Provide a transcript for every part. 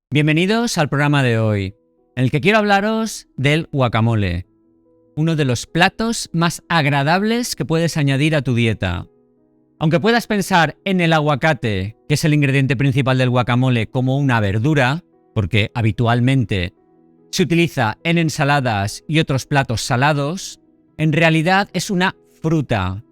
Bienvenidos al programa de hoy, en el que quiero hablaros del guacamole, uno de los platos más agradables que puedes añadir a tu dieta. Aunque puedas pensar en el aguacate, que es el ingrediente principal del guacamole, como una verdura, porque habitualmente se utiliza en ensaladas y otros platos salados, en realidad es una fruta,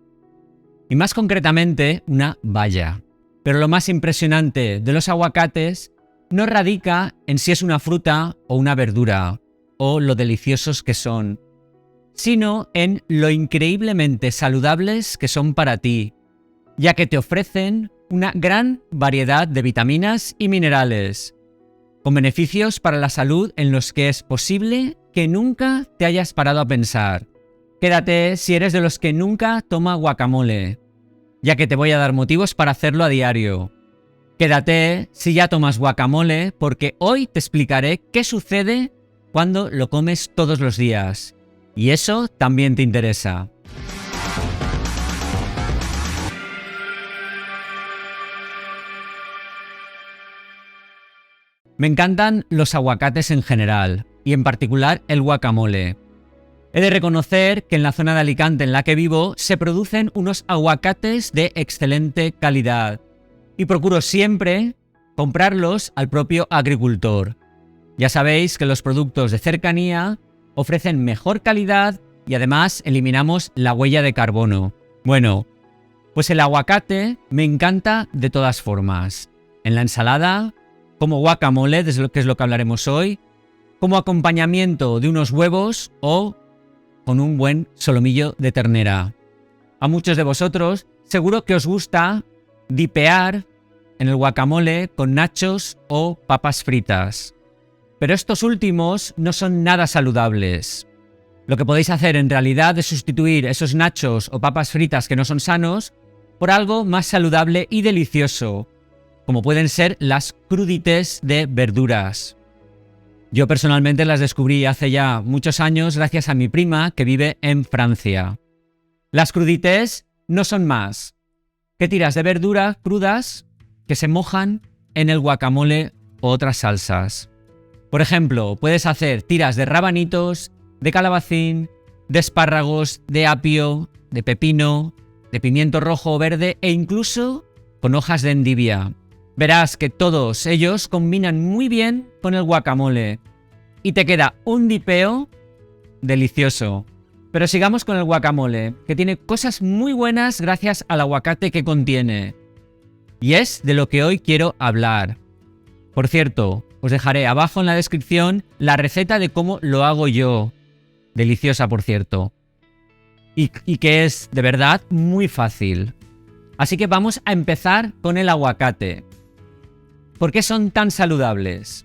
y más concretamente una baya. Pero lo más impresionante de los aguacates no radica en si es una fruta o una verdura, o lo deliciosos que son, sino en lo increíblemente saludables que son para ti, ya que te ofrecen una gran variedad de vitaminas y minerales, con beneficios para la salud en los que es posible que nunca te hayas parado a pensar. Quédate si eres de los que nunca toma guacamole, ya que te voy a dar motivos para hacerlo a diario. Quédate si ya tomas guacamole, porque hoy te explicaré qué sucede cuando lo comes todos los días. Y eso también te interesa. Me encantan los aguacates en general, y en particular el guacamole. He de reconocer que en la zona de Alicante en la que vivo se producen unos aguacates de excelente calidad. Y procuro siempre comprarlos al propio agricultor. Ya sabéis que los productos de cercanía ofrecen mejor calidad y además eliminamos la huella de carbono. Bueno, pues el aguacate me encanta de todas formas. En la ensalada, como guacamole, que es lo que hablaremos hoy, como acompañamiento de unos huevos o con un buen solomillo de ternera. A muchos de vosotros seguro que os gusta dipear en el guacamole con nachos o papas fritas. Pero estos últimos no son nada saludables. Lo que podéis hacer en realidad es sustituir esos nachos o papas fritas que no son sanos por algo más saludable y delicioso, como pueden ser las crudités de verduras. Yo personalmente las descubrí hace ya muchos años gracias a mi prima que vive en Francia. Las crudités no son más que tiras de verdura crudas que se mojan en el guacamole o otras salsas. Por ejemplo, puedes hacer tiras de rabanitos, de calabacín, de espárragos, de apio, de pepino, de pimiento rojo o verde e incluso con hojas de endivia. Verás que todos ellos combinan muy bien con el guacamole y te queda un dipeo delicioso. Pero sigamos con el guacamole, que tiene cosas muy buenas gracias al aguacate que contiene. Y es de lo que hoy quiero hablar. Por cierto, os dejaré abajo en la descripción la receta de cómo lo hago yo. Deliciosa, por cierto. Y que es, de verdad, muy fácil. Así que vamos a empezar con el aguacate. ¿Por qué son tan saludables?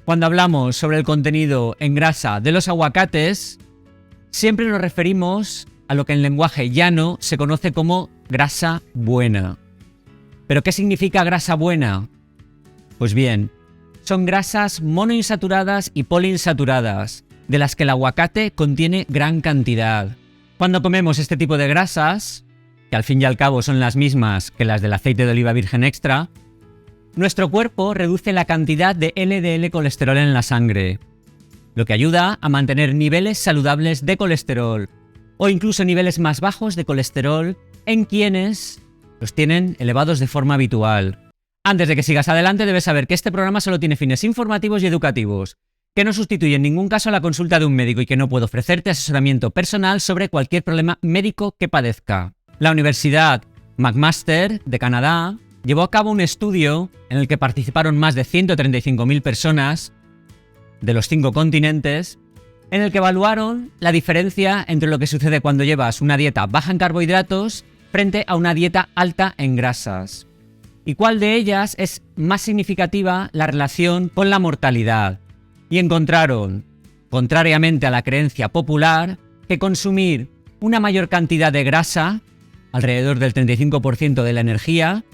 Cuando hablamos sobre el contenido en grasa de los aguacates, siempre nos referimos a lo que en lenguaje llano se conoce como grasa buena. ¿Pero qué significa grasa buena? Pues bien, son grasas monoinsaturadas y poliinsaturadas, de las que el aguacate contiene gran cantidad. Cuando comemos este tipo de grasas, que al fin y al cabo son las mismas que las del aceite de oliva virgen extra, nuestro cuerpo reduce la cantidad de LDL colesterol en la sangre, lo que ayuda a mantener niveles saludables de colesterol, o incluso niveles más bajos de colesterol en quienes los tienen elevados de forma habitual. Antes de que sigas adelante, debes saber que este programa solo tiene fines informativos y educativos, que no sustituye en ningún caso la consulta de un médico y que no puede ofrecerte asesoramiento personal sobre cualquier problema médico que padezca. La Universidad McMaster de Canadá llevó a cabo un estudio en el que participaron más de 135.000 personas de los 5 continentes, en el que evaluaron la diferencia entre lo que sucede cuando llevas una dieta baja en carbohidratos frente a una dieta alta en grasas, y cuál de ellas es más significativa la relación con la mortalidad. Y encontraron, contrariamente a la creencia popular, que consumir una mayor cantidad de grasa, alrededor del 35% de la energía,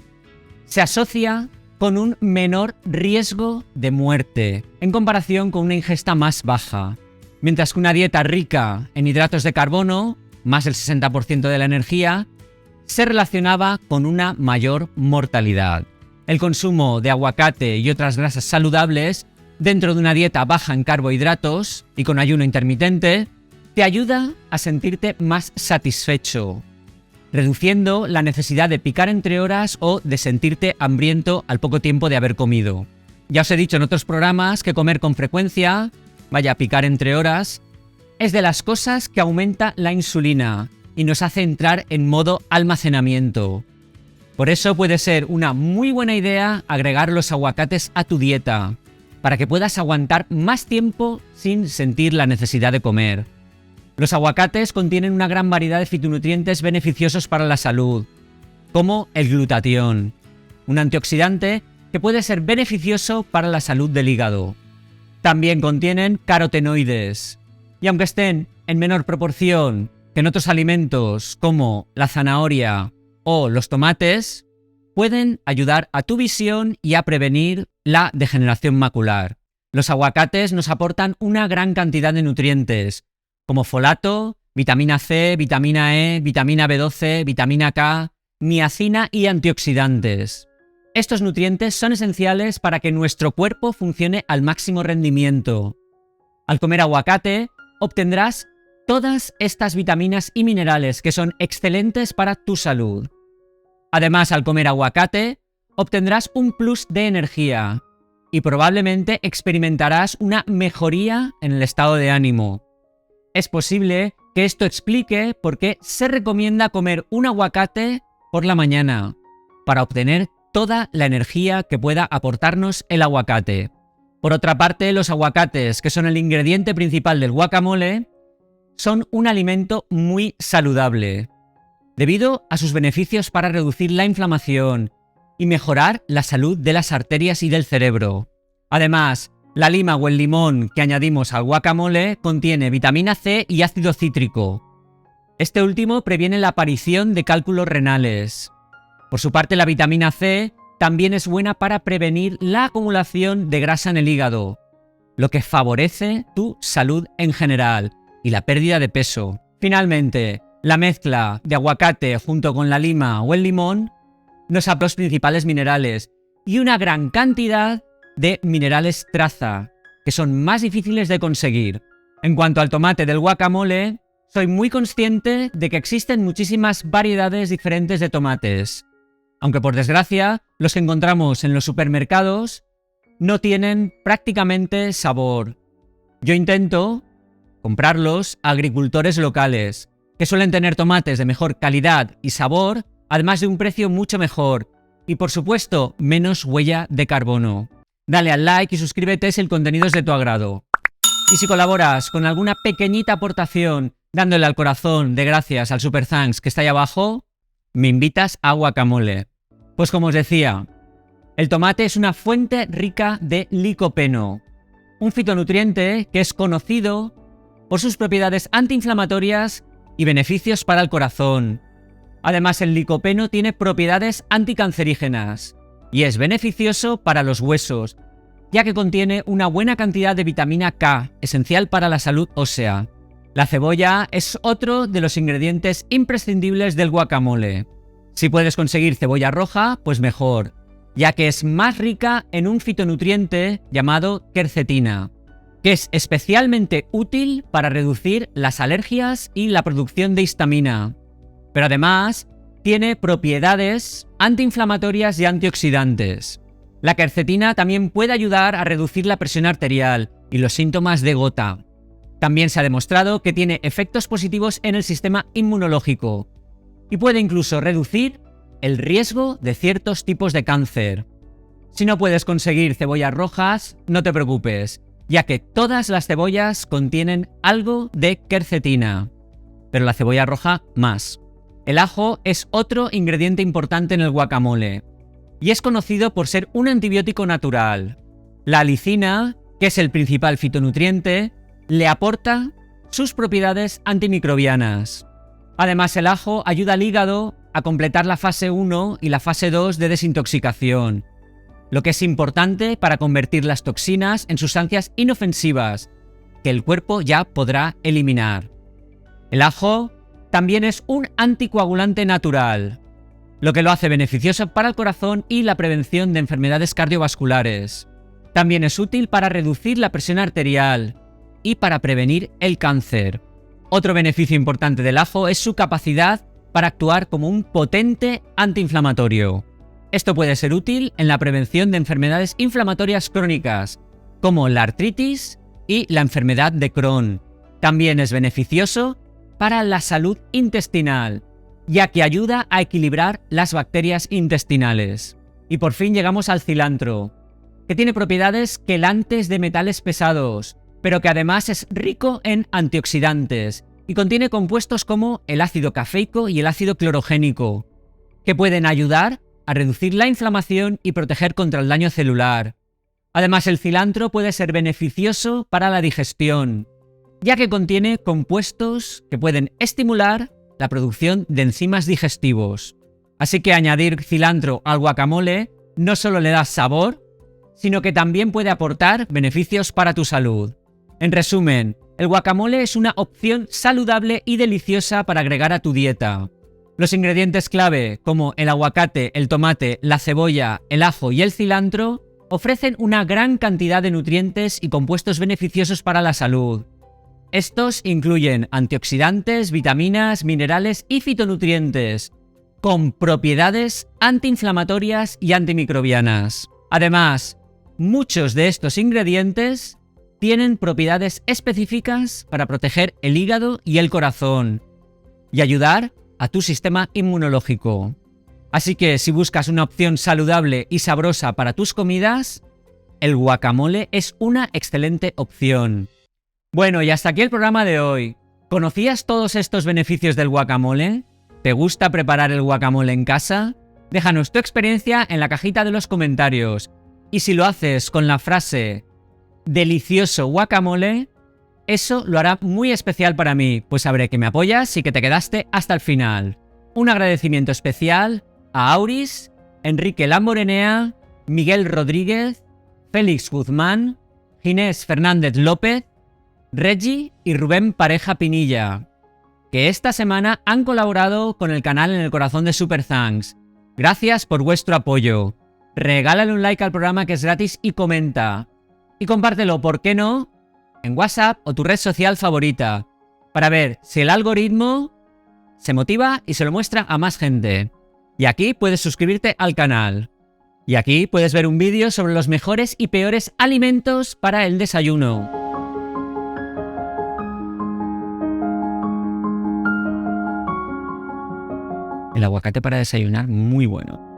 se asocia con un menor riesgo de muerte en comparación con una ingesta más baja, mientras que una dieta rica en hidratos de carbono, más del 60% de la energía, se relacionaba con una mayor mortalidad. El consumo de aguacate y otras grasas saludables dentro de una dieta baja en carbohidratos y con ayuno intermitente te ayuda a sentirte más satisfecho, reduciendo la necesidad de picar entre horas o de sentirte hambriento al poco tiempo de haber comido. Ya os he dicho en otros programas que comer con frecuencia, picar entre horas, es de las cosas que aumenta la insulina y nos hace entrar en modo almacenamiento. Por eso puede ser una muy buena idea agregar los aguacates a tu dieta, para que puedas aguantar más tiempo sin sentir la necesidad de comer. Los aguacates contienen una gran variedad de fitonutrientes beneficiosos para la salud, como el glutatión, un antioxidante que puede ser beneficioso para la salud del hígado. También contienen carotenoides, y aunque estén en menor proporción que en otros alimentos como la zanahoria o los tomates, pueden ayudar a tu visión y a prevenir la degeneración macular. Los aguacates nos aportan una gran cantidad de nutrientes, como folato, vitamina C, vitamina E, vitamina B12, vitamina K, niacina y antioxidantes. Estos nutrientes son esenciales para que nuestro cuerpo funcione al máximo rendimiento. Al comer aguacate, obtendrás todas estas vitaminas y minerales que son excelentes para tu salud. Además, al comer aguacate, obtendrás un plus de energía y probablemente experimentarás una mejoría en el estado de ánimo. Es posible que esto explique por qué se recomienda comer un aguacate por la mañana, para obtener toda la energía que pueda aportarnos el aguacate. Por otra parte, los aguacates, que son el ingrediente principal del guacamole, son un alimento muy saludable, debido a sus beneficios para reducir la inflamación y mejorar la salud de las arterias y del cerebro. Además, la lima o el limón que añadimos al guacamole contiene vitamina C y ácido cítrico. Este último previene la aparición de cálculos renales. Por su parte, la vitamina C también es buena para prevenir la acumulación de grasa en el hígado, lo que favorece tu salud en general y la pérdida de peso. Finalmente, la mezcla de aguacate junto con la lima o el limón nos aporta los principales minerales y una gran cantidad de minerales traza, que son más difíciles de conseguir. En cuanto al tomate del guacamole, soy muy consciente de que existen muchísimas variedades diferentes de tomates, aunque por desgracia los que encontramos en los supermercados no tienen prácticamente sabor. Yo intento comprarlos a agricultores locales, que suelen tener tomates de mejor calidad y sabor, además de un precio mucho mejor y, por supuesto, menos huella de carbono. Dale al like y suscríbete si el contenido es de tu agrado. Y si colaboras con alguna pequeñita aportación dándole al corazón de gracias al Super Thanks que está ahí abajo, me invitas a guacamole. Pues como os decía, el tomate es una fuente rica de licopeno, un fitonutriente que es conocido por sus propiedades antiinflamatorias y beneficios para el corazón. Además, el licopeno tiene propiedades anticancerígenas y es beneficioso para los huesos, ya que contiene una buena cantidad de vitamina K, esencial para la salud ósea. La cebolla es otro de los ingredientes imprescindibles del guacamole. Si puedes conseguir cebolla roja, pues mejor, ya que es más rica en un fitonutriente llamado quercetina, que es especialmente útil para reducir las alergias y la producción de histamina. Pero además, tiene propiedades antiinflamatorias y antioxidantes. La quercetina también puede ayudar a reducir la presión arterial y los síntomas de gota. También se ha demostrado que tiene efectos positivos en el sistema inmunológico y puede incluso reducir el riesgo de ciertos tipos de cáncer. Si no puedes conseguir cebollas rojas, no te preocupes, ya que todas las cebollas contienen algo de quercetina, pero la cebolla roja más. El ajo es otro ingrediente importante en el guacamole y es conocido por ser un antibiótico natural. La alicina, que es el principal fitonutriente, le aporta sus propiedades antimicrobianas. Además, el ajo ayuda al hígado a completar la fase 1 y la fase 2 de desintoxicación, lo que es importante para convertir las toxinas en sustancias inofensivas que el cuerpo ya podrá eliminar. El ajo también es un anticoagulante natural, lo que lo hace beneficioso para el corazón y la prevención de enfermedades cardiovasculares. También es útil para reducir la presión arterial y para prevenir el cáncer. Otro beneficio importante del ajo es su capacidad para actuar como un potente antiinflamatorio. Esto puede ser útil en la prevención de enfermedades inflamatorias crónicas, como la artritis y la enfermedad de Crohn. También es beneficioso para la salud intestinal, ya que ayuda a equilibrar las bacterias intestinales. Y por fin llegamos al cilantro, que tiene propiedades quelantes de metales pesados, pero que además es rico en antioxidantes y contiene compuestos como el ácido cafeico y el ácido clorogénico, que pueden ayudar a reducir la inflamación y proteger contra el daño celular. Además, el cilantro puede ser beneficioso para la digestión, ya que contiene compuestos que pueden estimular la producción de enzimas digestivos. Así que añadir cilantro al guacamole no solo le da sabor, sino que también puede aportar beneficios para tu salud. En resumen, el guacamole es una opción saludable y deliciosa para agregar a tu dieta. Los ingredientes clave, como el aguacate, el tomate, la cebolla, el ajo y el cilantro, ofrecen una gran cantidad de nutrientes y compuestos beneficiosos para la salud. Estos incluyen antioxidantes, vitaminas, minerales y fitonutrientes, con propiedades antiinflamatorias y antimicrobianas. Además, muchos de estos ingredientes tienen propiedades específicas para proteger el hígado y el corazón y ayudar a tu sistema inmunológico. Así que si buscas una opción saludable y sabrosa para tus comidas, el guacamole es una excelente opción. Bueno, y hasta aquí el programa de hoy. ¿Conocías todos estos beneficios del guacamole? ¿Te gusta preparar el guacamole en casa? Déjanos tu experiencia en la cajita de los comentarios. Y si lo haces con la frase delicioso guacamole, eso lo hará muy especial para mí, pues sabré que me apoyas y que te quedaste hasta el final. Un agradecimiento especial a Auris, Enrique Lamborenea, Miguel Rodríguez, Félix Guzmán, Ginés Fernández López, Reggie y Rubén Pareja Pinilla, que esta semana han colaborado con el canal en el corazón de Super Thanks. Gracias por vuestro apoyo. Regálale un like al programa que es gratis y comenta. Y compártelo, ¿por qué no?, en WhatsApp o tu red social favorita, para ver si el algoritmo se motiva y se lo muestra a más gente. Y aquí puedes suscribirte al canal. Y aquí puedes ver un vídeo sobre los mejores y peores alimentos para el desayuno. El aguacate para desayunar, muy bueno.